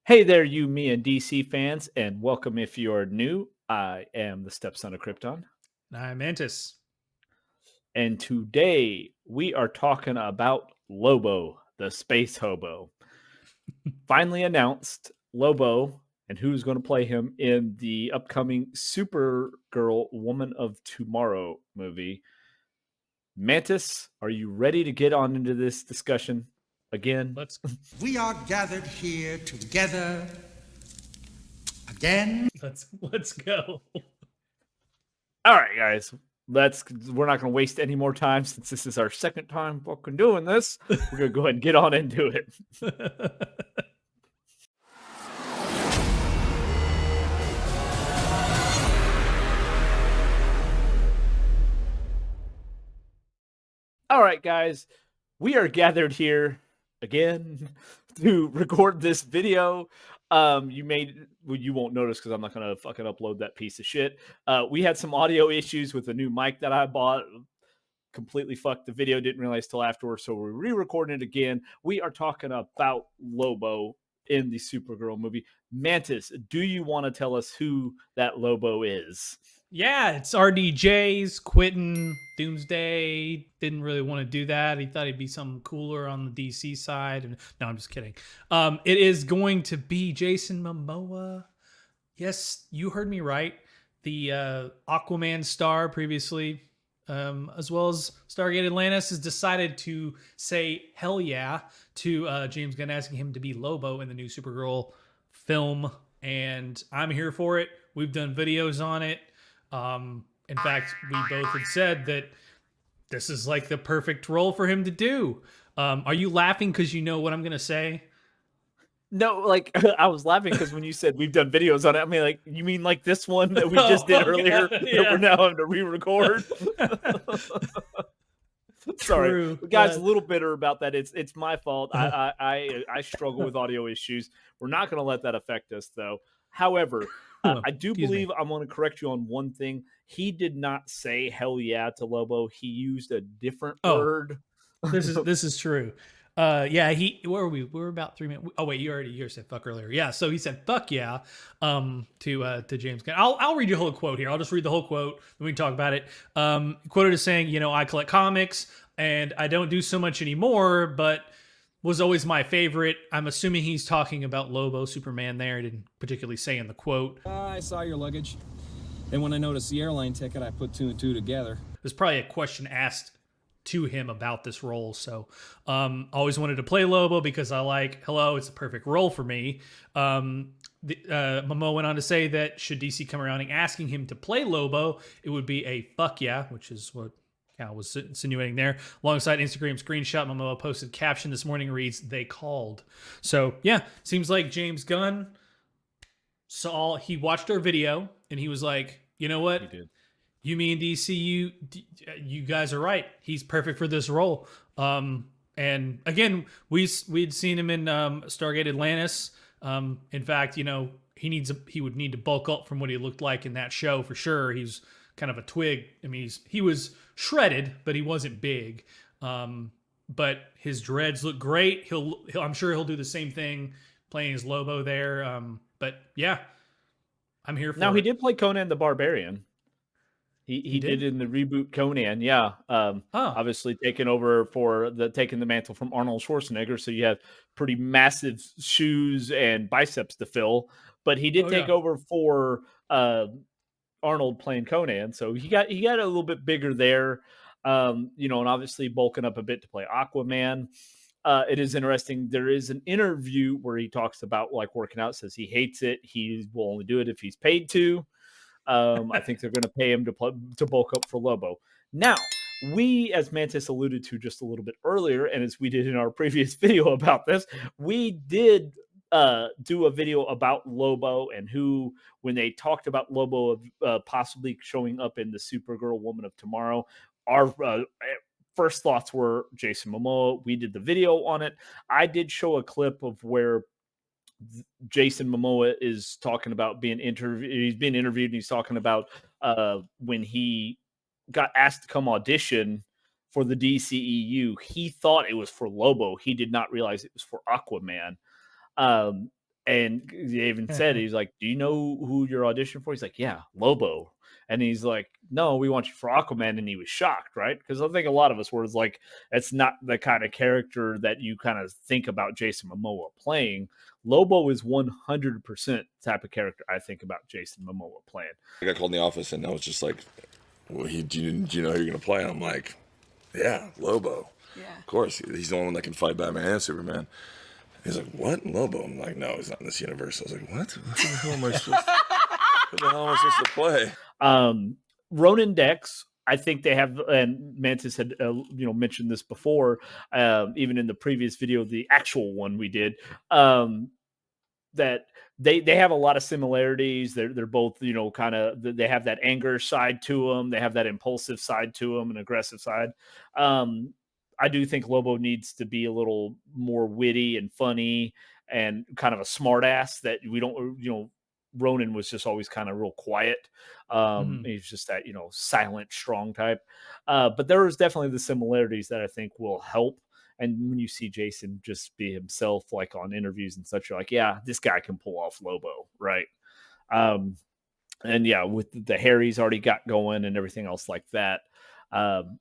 Hey there, you me and DC fans, and welcome if you're new. I am the stepson of Krypton, I'm Mantis. and today we are talking about Lobo, the space hobo. Finally announced Lobo and who's going to play him in the upcoming Supergirl Woman of Tomorrow movie. Mantis, are you ready to get on into this discussion again? Let's We are gathered here together again. let's go. All right, guys. We're not going to waste any more time since this is our second time fucking doing this. We're going to go ahead and get on into it. All right, guys. We are gathered here again to record this video. You won't notice because I'm not going to fucking upload that piece of shit. We had some audio issues with a new mic that I bought. Completely fucked the video, didn't realize till afterwards, so we're re-recording it again. We are talking about Lobo in the Supergirl movie. Mantis, do you want to tell us who that Lobo is? Yeah, it's RDJ's quitting Doomsday. Didn't really want to do that. He thought he'd be something cooler on the DC side. And no, I'm just kidding. It is going to be Jason Momoa. Yes, you heard me right. The Aquaman star previously, as well as Stargate Atlantis, has decided to say hell yeah to James Gunn asking him to be Lobo in the new Supergirl film. And I'm here for it. We've done videos on it. In fact, we both had said that this is like the perfect role for him to do. Are you laughing because you know what I'm going to say? No, like I was laughing because when you said we've done videos on it, I mean, like, you mean like this one that we just did Oh, earlier God, that we're yeah. now having to re-record? Sorry, True. guys, a little bitter about that. It's my fault. I struggle with audio issues. We're not going to let that affect us, though. However, I do Excuse me. believe I'm going to correct you on one thing. He did not say hell yeah to Lobo. He used a different Oh, word. this is true. Yeah, where were we? We were about 3 minutes. Oh wait, you said fuck earlier. Yeah, so he said fuck yeah, to James Gunn. I'll read you a whole quote here. I'll just read the whole quote, then we can talk about it. Quoted as saying, I collect comics and I don't do so much anymore, but was always my favorite. I'm assuming he's talking about Lobo, Superman. There, didn't particularly say in the quote. I saw your luggage. Then when I noticed the airline ticket, I put two and two together. There's probably a question asked to him about this role. So always wanted to play Lobo because it's the perfect role for me. Momoa went on to say that should DC come around and asking him to play Lobo, it would be a fuck yeah, which is what Cal was insinuating there. Alongside Instagram screenshot, Momoa posted caption this morning reads, "They called." So yeah, seems like James Gunn he watched our video and he was like, you know what? He did. You mean DC, you guys are right. He's perfect for this role. And again, we'd seen him in Stargate Atlantis. In fact, he would need to bulk up from what he looked like in that show for sure. He's kind of a twig. I mean, he was shredded, but he wasn't big. But his dreads look great. I'm sure he'll do the same thing playing as Lobo there. But yeah, I'm here for Now, it. he did play Conan the Barbarian. He did did? in the reboot Conan, yeah. Oh, Obviously taking the mantle from Arnold Schwarzenegger, so you have pretty massive shoes and biceps to fill. But he did oh take yeah. over for Arnold playing Conan, so he got a little bit bigger there. And obviously bulking up a bit to play Aquaman. It is interesting. There is an interview where he talks about like working out, says he hates it. He will only do it if he's paid to. I think they're going to pay him to bulk up for Lobo. Now, we, as Mantis alluded to just a little bit earlier, and as we did in our previous video about this, we did do a video about Lobo and who, when they talked about Lobo possibly showing up in the Supergirl Woman of Tomorrow, our first thoughts were Jason Momoa. We did the video on it. I did show a clip of where Jason Momoa is talking about being interviewed. He's being interviewed and he's talking about when he got asked to come audition for the DCEU. He thought it was for Lobo. He did not realize it was for Aquaman. Um, And he even said, he's like, "Do you know who you're auditioning for?" He's like, "Yeah, Lobo." And he's like, "No, we want you for Aquaman." And he was shocked, right? Because I think a lot of us were like, "It's not the kind of character that you kind of think about Jason Momoa playing." Lobo is 100% type of character I think about Jason Momoa playing. I got called in the office and I was just like, well, do you know who you're going to play? And I'm like, yeah, Lobo. Yeah. Of course. He's the only one that can fight Batman and Superman. He's like, what? Lobo? I'm like, no, he's not in this universe. I was like, what? Who the hell am I supposed to, who the hell am I supposed to play? Ronan Dex, I think they have, and Mantis had mentioned this before, even in the previous video, the actual one we did, that they have a lot of similarities. They're both kind of, they have that anger side to them. They have that impulsive side to them, an aggressive side. I do think Lobo needs to be a little more witty and funny and kind of a smart ass that we don't, Ronan was just always kind of real quiet. Mhm. He's just that, silent, strong type. But there is definitely the similarities that I think will help. And when you see Jason just be himself, like on interviews and such, you're like, yeah, this guy can pull off Lobo, right? Um, and yeah, with the hair he's already got going and everything else like that, um,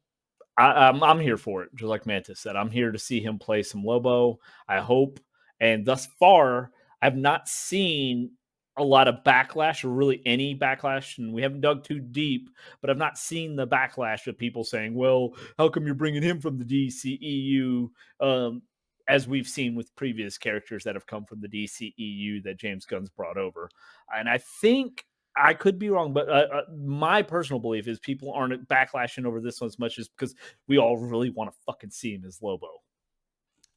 I'm here for it. Just like Mantis said, I'm here to see him play some Lobo. I hope. And thus far, I've not seen a lot of backlash or really any backlash, and we haven't dug too deep. But I've not seen the backlash of people saying, "Well, how come you're bringing him from the DCEU?" As we've seen with previous characters that have come from the DCEU that James Gunn's brought over. And I think I could be wrong, but my personal belief is people aren't backlashing over this one as much as because we all really want to fucking see him as Lobo.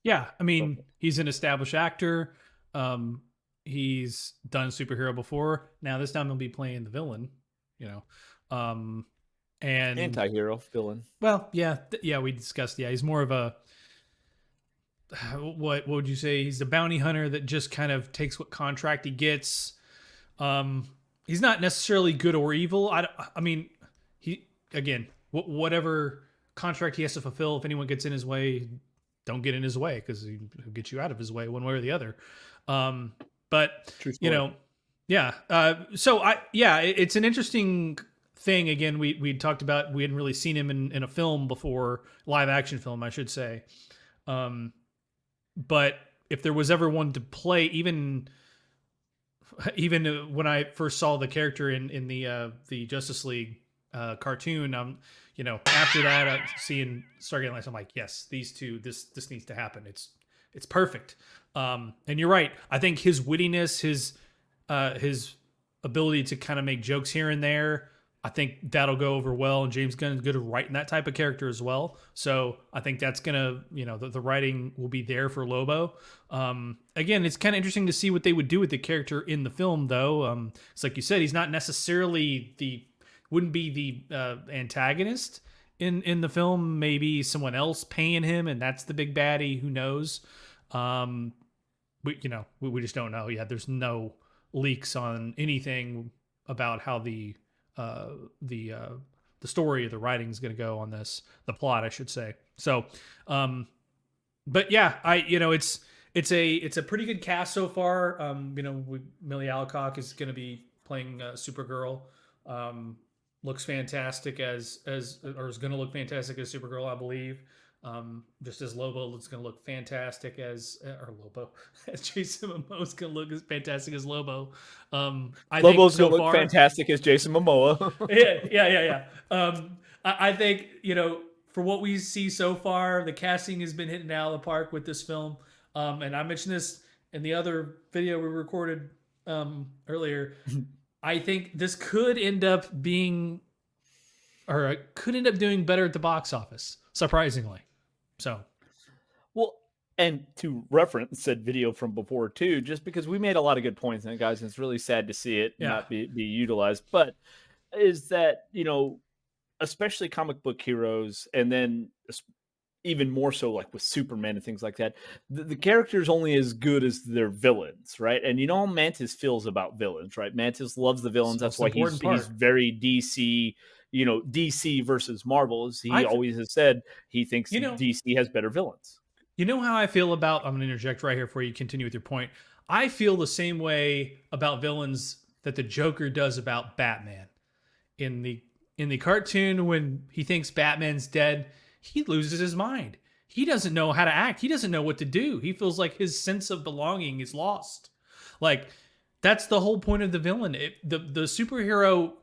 Yeah, I mean, So, he's an established actor. Um, he's done superhero before. Now this time he'll be playing the villain, you know. Um, and anti-hero villain. well, yeah, yeah, we discussed. Yeah, he's more of a what would you say? He's a bounty hunter that just kind of takes what contract he gets. He's not necessarily good or evil. I mean, he again, whatever contract he has to fulfill. If anyone gets in his way, don't get in his way because he'll get you out of his way one way or the other. But True you story. know, yeah. It's an interesting thing. Again, we talked about we hadn't really seen him in a film before, live action film, I should say. But if there was ever one to play, even when I first saw the character in the Justice League cartoon, after that, seeing Stargate Alliance, I'm like, yes, these two, this needs to happen. It's perfect. And you're right. I think his wittiness, his ability to kind of make jokes here and there, I think that'll go over well. And James Gunn is good at writing that type of character as well. So I think that's gonna, the writing will be there for Lobo. Again, it's kind of interesting to see what they would do with the character in the film, though. It's like you said, he's not necessarily wouldn't be the antagonist in the film. Maybe someone else paying him, and that's the big baddie. Who knows? We just don't know. Yeah, there's no leaks on anything about how the story or the writing is going to go on this, the plot, I should say. So, but yeah, it's a pretty good cast so far. Millie Alcock is going to be playing Supergirl. Looks fantastic or is going to look fantastic as Supergirl, I believe. Just as Lobo, it's going to look fantastic as Lobo, as Jason Momoa is going to look as fantastic as Lobo. I think Lobo's so gonna look far, fantastic as Jason Momoa. yeah. I think for what we see so far, the casting has been hitting it out of the park with this film. And I mentioned this in the other video we recorded earlier. I think this could end up doing better at the box office, surprisingly. So, Well, and to reference said video from before too, just because we made a lot of good points in it, guys, and it's really sad to see it yeah. not be utilized. But is that especially comic book heroes, and then even more so like with Superman and things like that, the character's only as good as their villains, right? And how Mantis feels about villains, right? Mantis loves the villains. That's That's the why important he's part. very DC. DC versus Marvel. He I always has said he thinks you know DC has better villains. You know how I feel about, I'm going to interject right here before you continue with your point. I feel the same way about villains that the Joker does about Batman. In the cartoon, when he thinks Batman's dead, he loses his mind. He doesn't know how to act. He doesn't know what to do. He feels like his sense of belonging is lost. Like, that's the whole point of the villain. The superhero,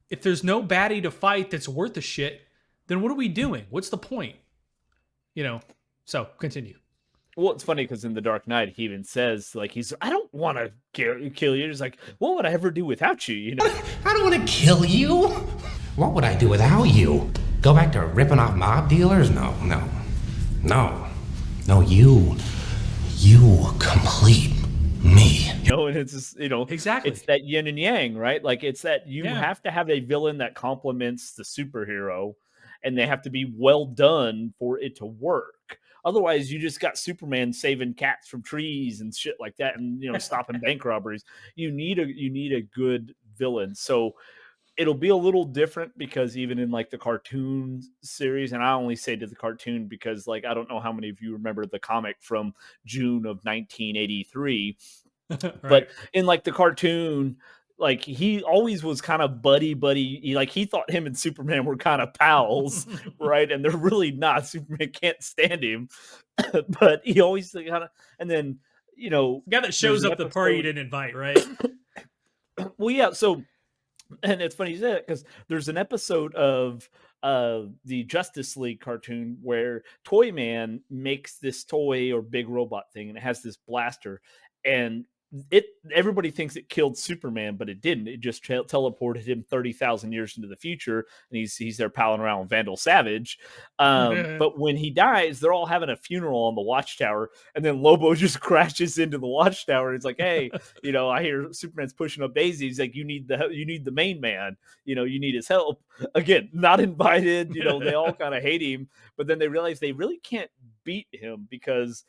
if there's no baddie to fight that's worth a shit, then what are we doing? What's the point? You know. So continue. Well, it's funny because in The Dark Knight, he even says, like, I don't want to kill you. He's like, what would I ever do without you? You know? I don't want to kill you. What would I do without you? Go back to ripping off mob dealers? No. No, you complete me. And it's just, Exactly. it's that yin and yang, right? Like, it's that you Yeah. have to have a villain that complements the superhero, and they have to be well done for it to work. Otherwise, you just got Superman saving cats from trees and shit like that, and stopping bank robberies. You need a good villain. So it'll be a little different because even in like the cartoon series, and I only say to the cartoon because like I don't know how many of you remember the comic from June of 1983, Right. but in like the cartoon, like he always was kind of buddy. He thought him and Superman were kind of pals, right? And they're really not. Superman can't stand him, but he always kind of. And then The guy that shows there's up an the party you episode- didn't invite, right? Well, yeah. So, and it's funny you say that because there's an episode of the Justice League cartoon where Toyman makes this toy or big robot thing, and it has this blaster, and everybody thinks it killed Superman, but it didn't. It just teleported him 30,000 years into the future, and he's there palling around with Vandal Savage. But when he dies, they're all having a funeral on the Watchtower, and then Lobo just crashes into the Watchtower. It's like, hey, I hear Superman's pushing up Daisy. He's like, you need the main man. You need his help. Again, not invited. They all kind of hate him, but then they realize they really can't beat him because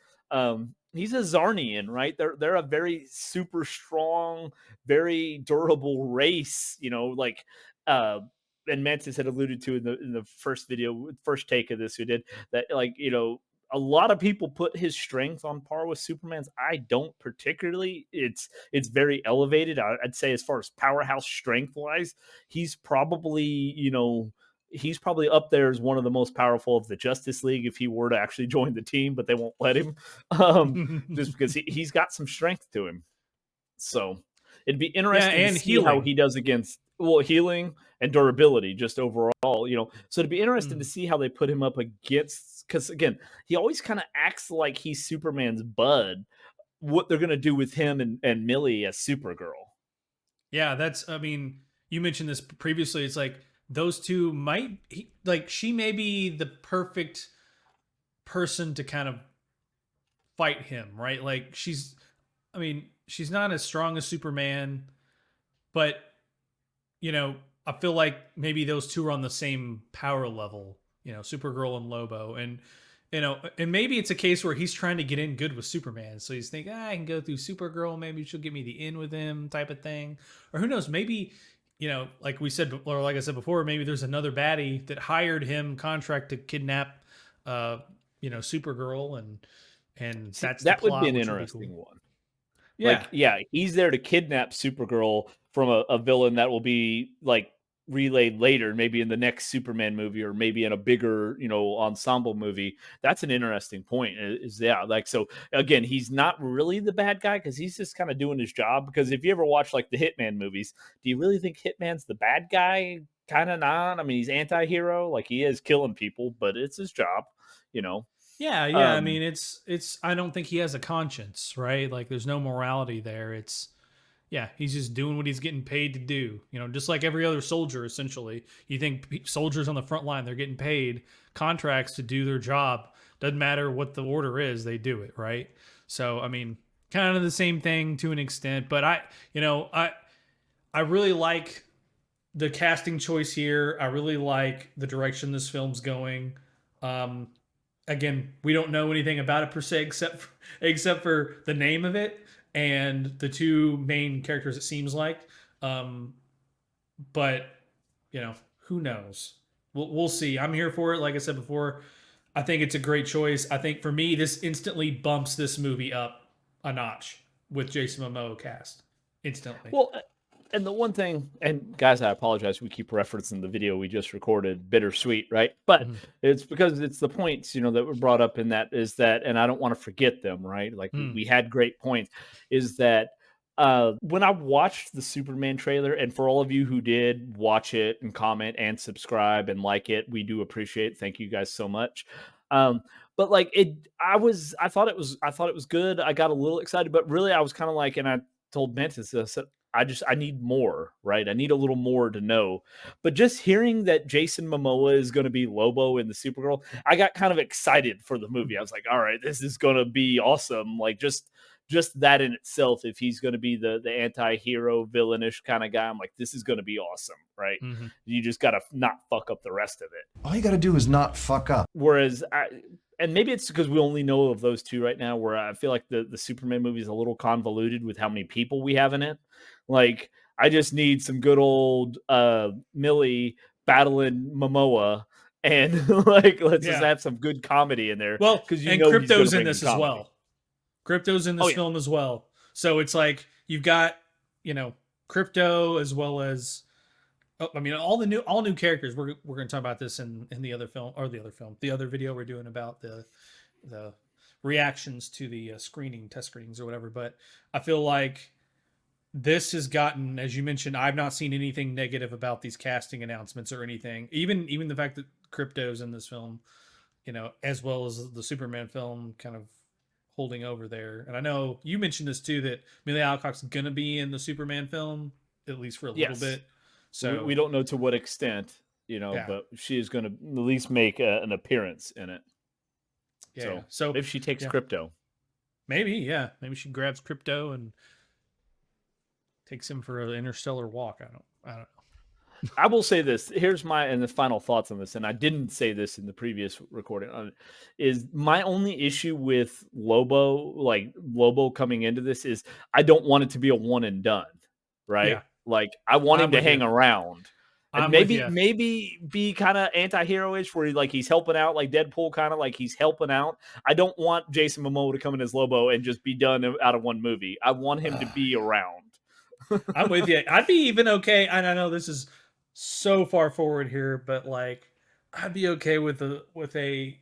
he's a Zarnian, right? They're a very super strong, very durable race, and Mantis had alluded to in the first take of this we did that, like, a lot of people put his strength on par with Superman's. I don't particularly. It's very elevated. I'd say as far as powerhouse strength wise, he's probably he's probably up there as one of the most powerful of the Justice League if he were to actually join the team, but they won't let him just because he's got some strength to him. So it'd be interesting and to see how healing. he does against healing and durability just overall. So it'd be interesting to see how they put him up against, because again, he always kind of acts like he's Superman's bud. What they're gonna do with him and Millie as Supergirl. Yeah, you mentioned this previously. It's like those two she may be the perfect person to kind of fight him, right? Like she's not as strong as Superman, but I feel like maybe those two are on the same power level, Supergirl and Lobo. And and maybe it's a case where he's trying to get in good with Superman. So he's thinking, I can go through Supergirl. Maybe she'll give me the in with him type of thing. Or who knows, maybe, like we said, or like I said before, maybe there's another baddie that hired him contract to kidnap, Supergirl. And that's that the would plot, be an which would interesting cool. one. Yeah. He's there to kidnap Supergirl from a villain that will be like relayed later, maybe in the next Superman movie or maybe in a bigger, ensemble movie. That's an interesting point. So again, he's not really the bad guy because he's just kind of doing his job. Because if you ever watch like the Hitman movies, do you really think Hitman's the bad guy? Kind of not. I mean, he's anti-hero, like he is killing people, but it's his job, Yeah. I Um, mean, it's. I don't think he has a conscience, right? Like, there's no morality there. He's just doing what he's getting paid to do. Just like every other soldier, essentially. You think soldiers on the front line, they're getting paid contracts to do their job. Doesn't matter what the order is, they do it, right? So, I mean, kind of the same thing to an extent. But I really like the casting choice here. I really like the direction this film's going. Again, we don't know anything about it per se, except for the name of it and the two main characters. It seems like, but who knows? We'll see. I'm here for it. Like I said before, I think it's a great choice. I think for me, this instantly bumps this movie up a notch. with Jason Momoa cast instantly. Well, and the one thing, and guys, I apologize. We keep referencing the video we just recorded, bittersweet, right? But Mhm. it's because it's the points, that were brought up in that is that, and I don't want to forget them, right? Like Mm. we had great points. Is that when I watched the Superman trailer, and for all of you who did watch it and comment and subscribe and like it, we do appreciate it. Thank you guys so much. Um, but like I thought it was good. I got a little excited, but really I was kind of like, and I told Mantis this, I need more, right? I need a little more to know. But just hearing that Jason Momoa is going to be Lobo in the Supergirl, I got kind of excited for the movie. I was like, all right, this is going to be awesome. Like just that in itself, if he's going to be the anti-hero villainish kind of guy, I'm like, this is going to be awesome, right? Mm-hmm. You just got to not fuck up the rest of it. All you got to do is not fuck up. Whereas and maybe it's because we only know of those two right now, where I feel like the Superman movie is a little convoluted with how many people we have in it. Like, I just need some good old Millie battling Momoa, and like let's just have some good comedy in there. Well, because and Crypto's in this as well. Crypto's in this film as well. So it's like you've got, Crypto as well as all new characters. We're going to talk about this in the other video we're doing about the reactions to the test screenings or whatever. But I feel like this has gotten, as you mentioned, I've not seen anything negative about these casting announcements or anything. Even the fact that Crypto's in this film, as well as the Superman film kind of holding over there. And I know you mentioned this too, that Amelia Alcock's going to be in the Superman film, at least for a little bit. So we don't know to what extent, but she is going to at least make an appearance in it. Yeah. So if she takes Crypto, maybe she grabs Crypto and takes him for an interstellar walk. I don't know. I will say this. Here's the final thoughts on this, and I didn't say this in the previous recording. Is my only issue with Lobo coming into this is I don't want it to be a one and done, right? Yeah. Like I want him to hang around, and maybe be kind of anti-hero-ish, where he's helping out, like Deadpool, kind of like he's helping out. I don't want Jason Momoa to come in as Lobo and just be done out of one movie. I want him to be around. I'm with you. I'd be even okay. And I know this is so far forward here, but like I'd be okay with a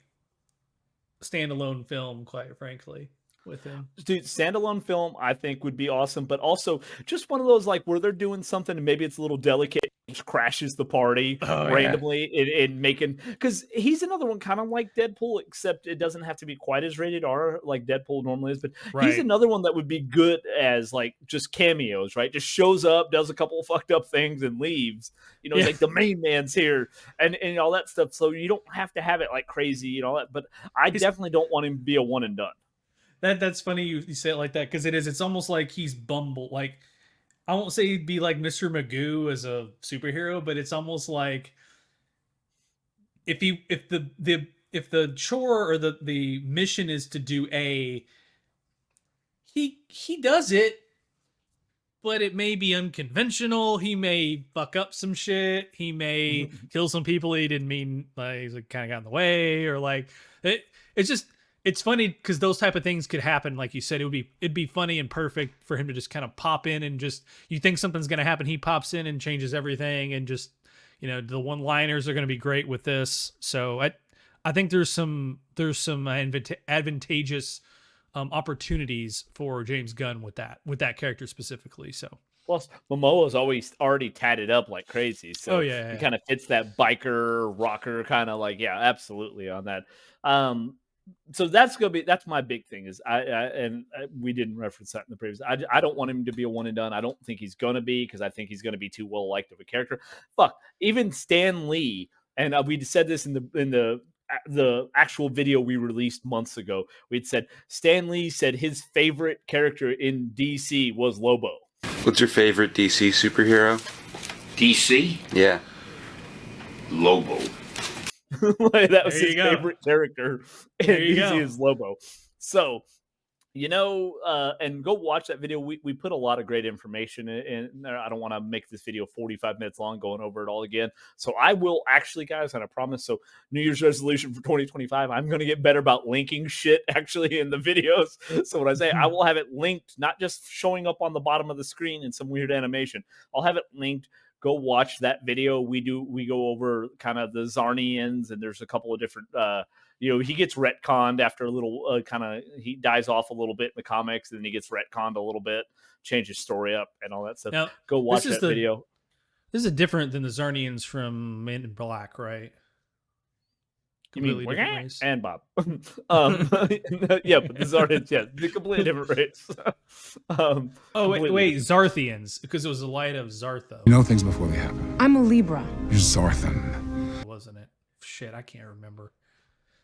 standalone film, quite frankly, with him. Dude, standalone film I think would be awesome, but also just one of those like where they're doing something and maybe it's a little delicate, just crashes the party randomly in making, because he's another one kind of like Deadpool, except it doesn't have to be quite as rated R like Deadpool normally is, but he's another one that would be good as like just cameos, right? Just shows up, does a couple of fucked up things and leaves. It's like the main man's here and all that stuff, so you don't have to have it like crazy and all that, but I definitely don't want him to be a one and done. That's funny you say it like that, because it's almost like he's Bumble. Like, I won't say he'd be like Mr. Magoo as a superhero, but it's almost like if the chore or the mission is to do he does it, but it may be unconventional. He may fuck up some shit. He may kill some people he didn't mean. Like, he's kind of got in the way, or like it's just. It's funny because those type of things could happen. Like you said, it'd be funny and perfect for him to just kind of pop in and just, you think something's going to happen. He pops in and changes everything. And just, the one-liners are going to be great with this. So I think there's some advantageous opportunities for James Gunn with that character specifically. So. Plus, Momoa's already tatted up like crazy. So he kind of fits that biker rocker kind of like, absolutely on that. So that's my big thing is we didn't reference that in the previous. I don't want him to be a one and done. I don't think he's gonna be, because I think he's gonna be too well liked of a character. Fuck, even Stan Lee, and we said this in the actual video we released months ago. We'd said Stan Lee said his favorite character in DC was Lobo. What's your favorite DC superhero? DC? Yeah. Lobo. Like, that was his favorite character in DC is Lobo. So And go watch that video. We put a lot of great information in there. I don't want to make this video 45 minutes long going over it all again. So I will actually, guys, and I promise. So New Year's resolution for 2025, I'm going to get better about linking shit actually in the videos. So when I say I will have it linked, not just showing up on the bottom of the screen in some weird animation, I'll have it linked. Go watch that video. We go over kind of the Zarnians, and there's a couple of different he gets retconned after a little he dies off a little bit in the comics, and then he gets retconned a little bit, changes story up and all that stuff. Now, Go watch that video. This is different than the Zarnians from Men in Black, right? You mean Completely different race. and Bob? Yeah, but the Zarnians, yeah, the completely different race. Wait, Zarthians, because it was the light of Zartho. You know things before they happen. I'm a Libra. You're Zarthan. Wasn't it? Shit, I can't remember.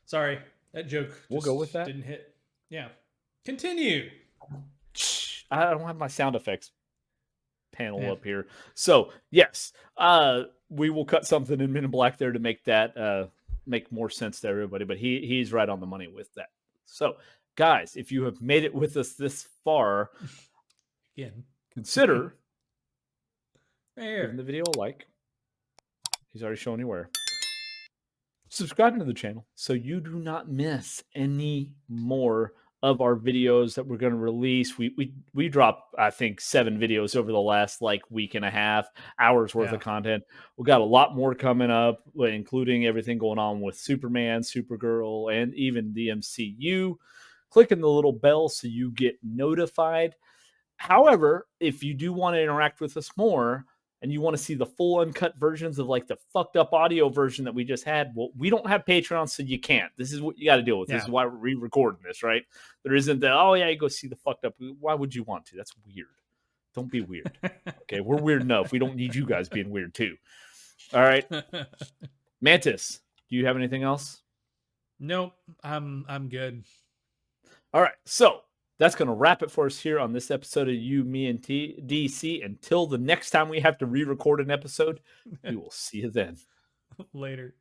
Sorry, that joke. We'll go with that. Didn't hit. Yeah. Continue. I don't have my sound effects panel up here. So yes, we will cut something in Men in Black there to make that make more sense to everybody. But he's right on the money with that. So guys, if you have made it with us this far, again, consider giving the video a like. He's already showing you where. Subscribing to the channel so you do not miss any more of our videos that we're going to release. We dropped, I think, 7 videos over the last week and a half, hours worth of content. We got a lot more coming up, including everything going on with Superman, Supergirl, and even the MCU. Clicking the little bell so you get notified. However, if you do want to interact with us more, and you want to see the full uncut versions of the fucked up audio version that we just had, well, we don't have Patreon, so you can't. This is what you got to deal with. This is why we're re-recording this, right? There isn't that, oh yeah, you go see the fucked up. Why would you want to? That's weird. Don't be weird. Okay, we're weird enough. We don't need you guys being weird too. All right. Mantis, do you have anything else? Nope. I'm good. All right. So that's going to wrap it for us here on this episode of You, Me, and DC. Until the next time we have to re-record an episode, we will see you then. Later.